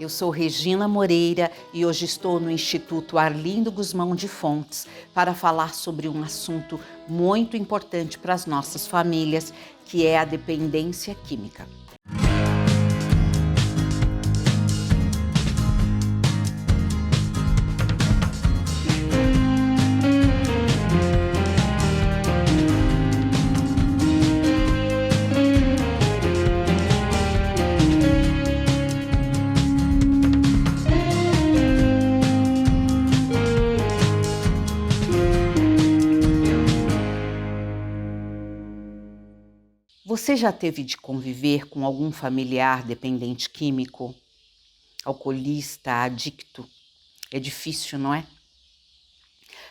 Eu sou Regina Moreira e hoje estou no Instituto Arlindo Guzmão de Fontes para falar sobre um assunto muito importante para as nossas famílias, que é a dependência química. Você já teve de conviver com algum familiar dependente químico, alcoolista, adicto? É difícil, não é?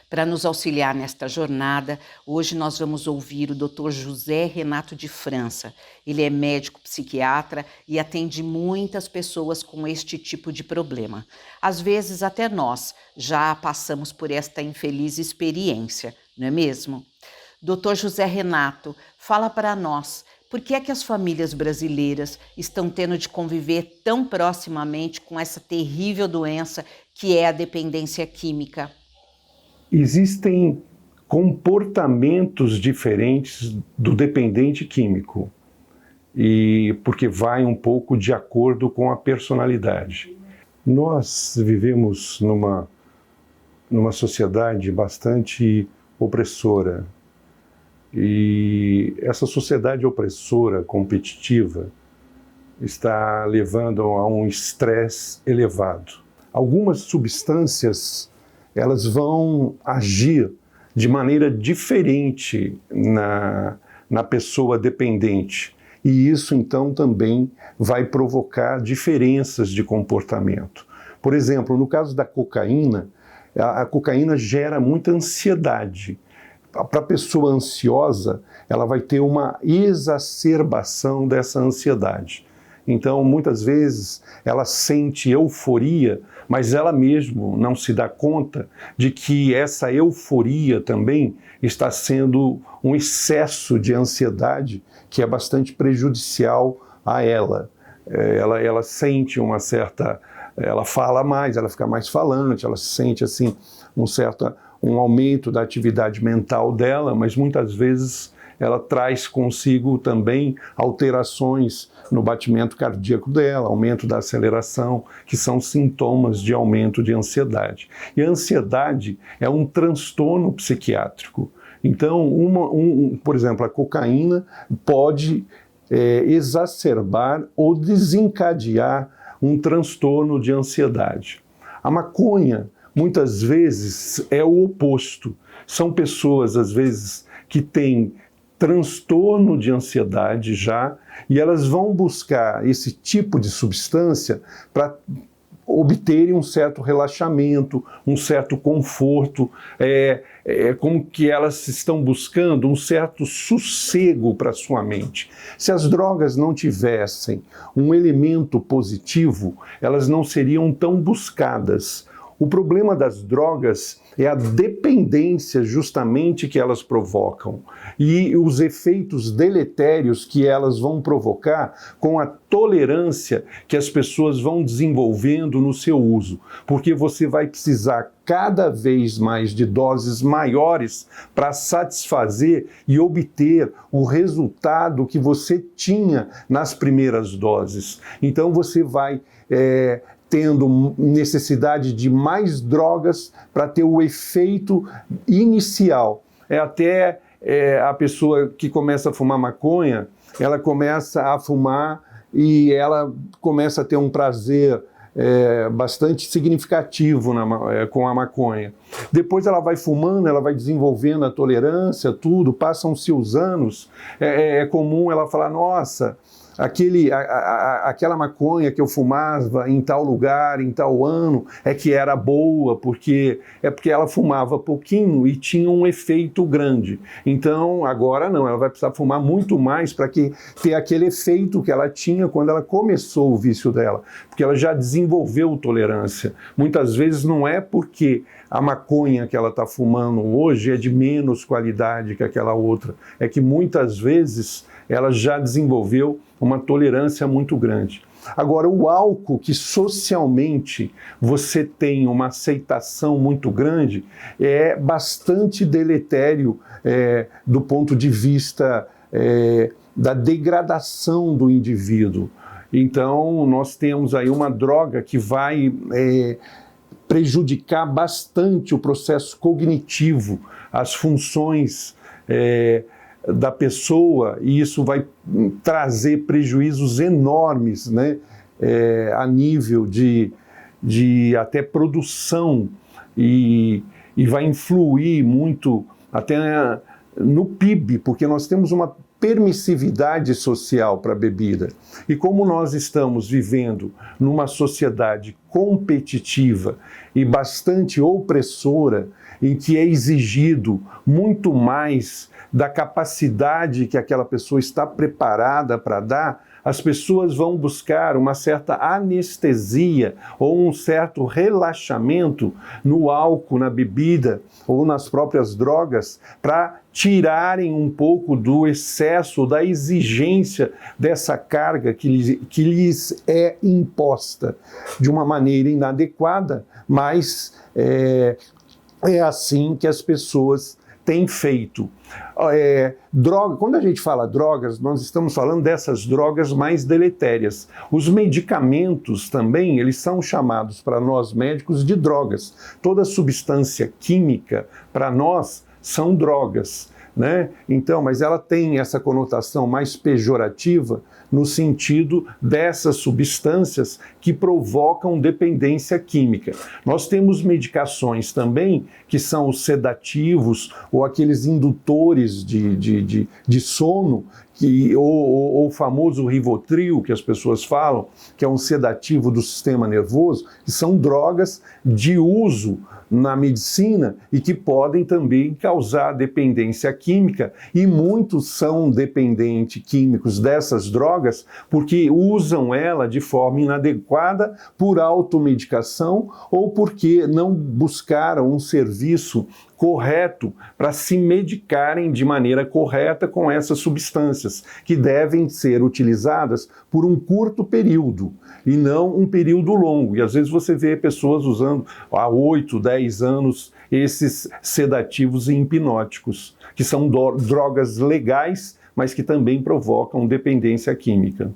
Para nos auxiliar nesta jornada, hoje nós vamos ouvir o Dr. José Renato de França. Ele é médico psiquiatra e atende muitas pessoas com este tipo de problema. Às vezes até nós já passamos por esta infeliz experiência, não é mesmo? Dr. José Renato, fala para nós, por que é que as famílias brasileiras estão tendo de conviver tão proximamente com essa terrível doença que é a dependência química? Existem comportamentos diferentes do dependente químico, e porque vai um pouco de acordo com a personalidade. Nós vivemos numa sociedade bastante opressora, e essa sociedade opressora, competitiva, está levando a um estresse elevado. Algumas substâncias, elas vão agir de maneira diferente na pessoa dependente. E isso, então, também vai provocar diferenças de comportamento. Por exemplo, no caso da cocaína, a cocaína gera muita ansiedade. Para a pessoa ansiosa, ela vai ter uma exacerbação dessa ansiedade. Então, muitas vezes, ela sente euforia, mas ela mesma não se dá conta de que essa euforia também está sendo um excesso de ansiedade que é bastante prejudicial a ela. Ela sente uma certa... Ela fala mais, ela fica mais falante, ela sente assim um aumento da atividade mental dela, mas muitas vezes ela traz consigo também alterações no batimento cardíaco dela, aumento da aceleração, que são sintomas de aumento de ansiedade. E a ansiedade é um transtorno psiquiátrico. Então, por exemplo, a cocaína pode exacerbar ou desencadear um transtorno de ansiedade. A maconha, muitas vezes, é o oposto. São pessoas, às vezes, que têm transtorno de ansiedade já, e elas vão buscar esse tipo de substância para obterem um certo relaxamento, um certo conforto, como que elas estão buscando um certo sossego para sua mente. Se as drogas não tivessem um elemento positivo, elas não seriam tão buscadas. O problema das drogas é a dependência justamente que elas provocam e os efeitos deletérios que elas vão provocar com a tolerância que as pessoas vão desenvolvendo no seu uso, porque você vai precisar cada vez mais de doses maiores para satisfazer e obter o resultado que você tinha nas primeiras doses. Então você vai tendo necessidade de mais drogas para ter o efeito inicial. Até a pessoa que começa a fumar maconha, ela começa a fumar e ela começa a ter um prazer bastante significativo com a maconha. Depois ela vai fumando, ela vai desenvolvendo a tolerância, tudo, passam-se os anos, é comum ela falar, nossa, aquela maconha que eu fumava em tal lugar, em tal ano, é que era boa, porque ela fumava pouquinho e tinha um efeito grande. Então, agora não, ela vai precisar fumar muito mais para ter aquele efeito que ela tinha quando ela começou o vício dela, porque ela já desenvolveu tolerância. Muitas vezes não é porque a maconha que ela está fumando hoje é de menos qualidade que aquela outra, é que muitas vezes ela já desenvolveu uma tolerância muito grande. Agora, o álcool, que socialmente você tem uma aceitação muito grande, é bastante deletério do ponto de vista da degradação do indivíduo. Então, nós temos aí uma droga que vai prejudicar bastante o processo cognitivo, as funções da pessoa, e isso vai trazer prejuízos enormes, né, a nível de até produção, e vai influir muito até no PIB, porque nós temos uma permissividade social para a bebida. E como nós estamos vivendo numa sociedade competitiva e bastante opressora, em que é exigido muito mais da capacidade que aquela pessoa está preparada para dar, as pessoas vão buscar uma certa anestesia ou um certo relaxamento no álcool, na bebida ou nas próprias drogas, para tirarem um pouco do excesso, da exigência dessa carga que lhes é imposta de uma maneira inadequada, mas é assim que as pessoas têm feito. Droga, quando a gente fala drogas, nós estamos falando dessas drogas mais deletérias. Os medicamentos também, eles são chamados para nós médicos de drogas. Toda substância química, para nós, são drogas, né? Então, mas ela tem essa conotação mais pejorativa no sentido dessas substâncias que provocam dependência química. Nós temos medicações também que são os sedativos ou aqueles indutores de sono, ou o famoso Rivotril, que as pessoas falam, que é um sedativo do sistema nervoso, que são drogas de uso na medicina e que podem também causar dependência química, e muitos são dependentes químicos dessas drogas porque usam ela de forma inadequada por automedicação ou porque não buscaram um serviço correto para se medicarem de maneira correta com essas substâncias, que devem ser utilizadas por um curto período e não um período longo. E às vezes você vê pessoas usando há 8, 10 anos esses sedativos e hipnóticos, que são drogas legais, mas que também provocam dependência química.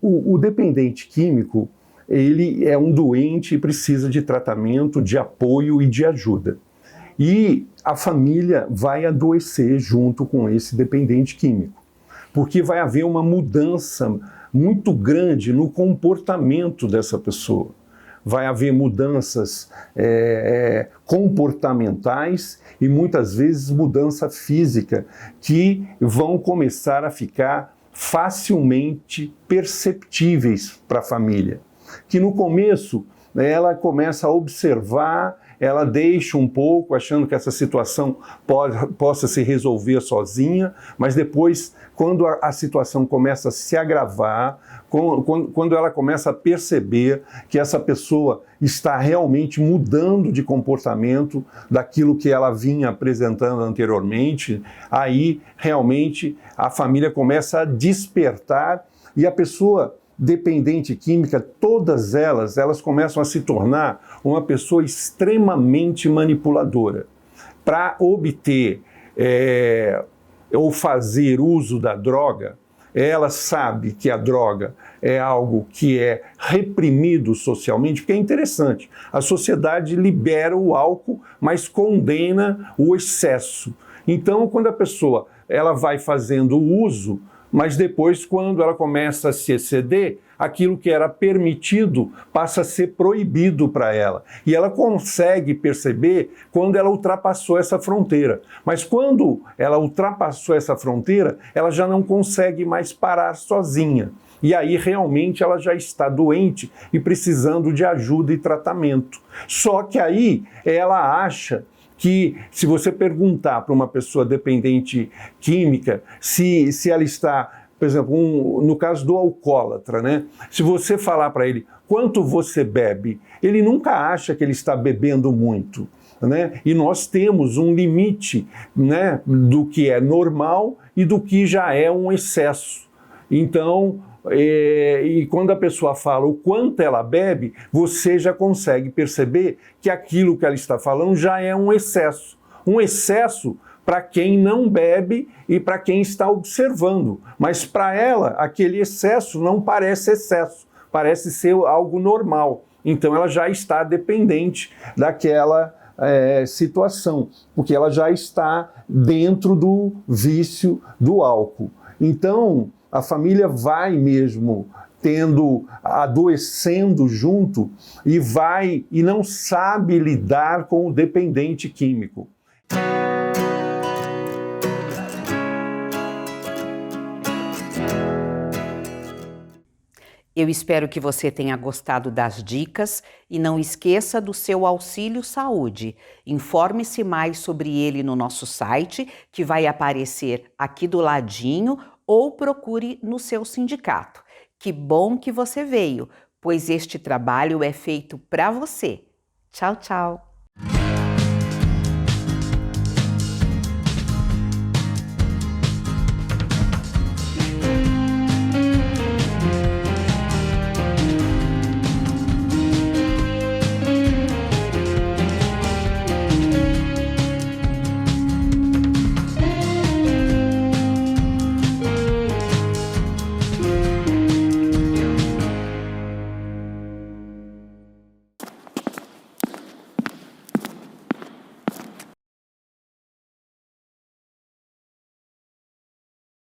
O dependente químico, ele é um doente e precisa de tratamento, de apoio e de ajuda. E a família vai adoecer junto com esse dependente químico, porque vai haver uma mudança muito grande no comportamento dessa pessoa. Vai haver mudanças comportamentais e muitas vezes mudança física que vão começar a ficar facilmente perceptíveis para a família. Que no começo ela começa a observar, ela deixa um pouco, achando que essa situação possa se resolver sozinha, mas depois, quando a situação começa a se agravar, quando ela começa a perceber que essa pessoa está realmente mudando de comportamento daquilo que ela vinha apresentando anteriormente, aí realmente a família começa a despertar e a pessoa dependente química, todas elas começam a se tornar uma pessoa extremamente manipuladora. Para obter ou fazer uso da droga, ela sabe que a droga é algo que é reprimido socialmente, porque é interessante. A sociedade libera o álcool, mas condena o excesso. Então, quando a pessoa ela vai fazendo uso, mas depois, quando ela começa a se exceder, aquilo que era permitido passa a ser proibido para ela. E ela consegue perceber quando ela ultrapassou essa fronteira. Mas quando ela ultrapassou essa fronteira, ela já não consegue mais parar sozinha. E aí realmente ela já está doente e precisando de ajuda e tratamento. Só que aí ela acha que, se você perguntar para uma pessoa dependente química se ela está, por exemplo, no caso do alcoólatra, né? Se você falar para ele quanto você bebe, ele nunca acha que ele está bebendo muito. né? E nós temos um limite, né, do que é normal e do que já é um excesso. Então, e quando a pessoa fala o quanto ela bebe, você já consegue perceber que aquilo que ela está falando já é um excesso. Um excesso para quem não bebe e para quem está observando. Mas para ela, aquele excesso não parece excesso, parece ser algo normal. Então ela já está dependente daquela situação, porque ela já está dentro do vício do álcool. Então a família vai mesmo adoecendo junto e não sabe lidar com o dependente químico. Eu espero que você tenha gostado das dicas e não esqueça do seu auxílio saúde. Informe-se mais sobre ele no nosso site, que vai aparecer aqui do ladinho, ou procure no seu sindicato. Que bom que você veio, pois este trabalho é feito para você. Tchau, tchau!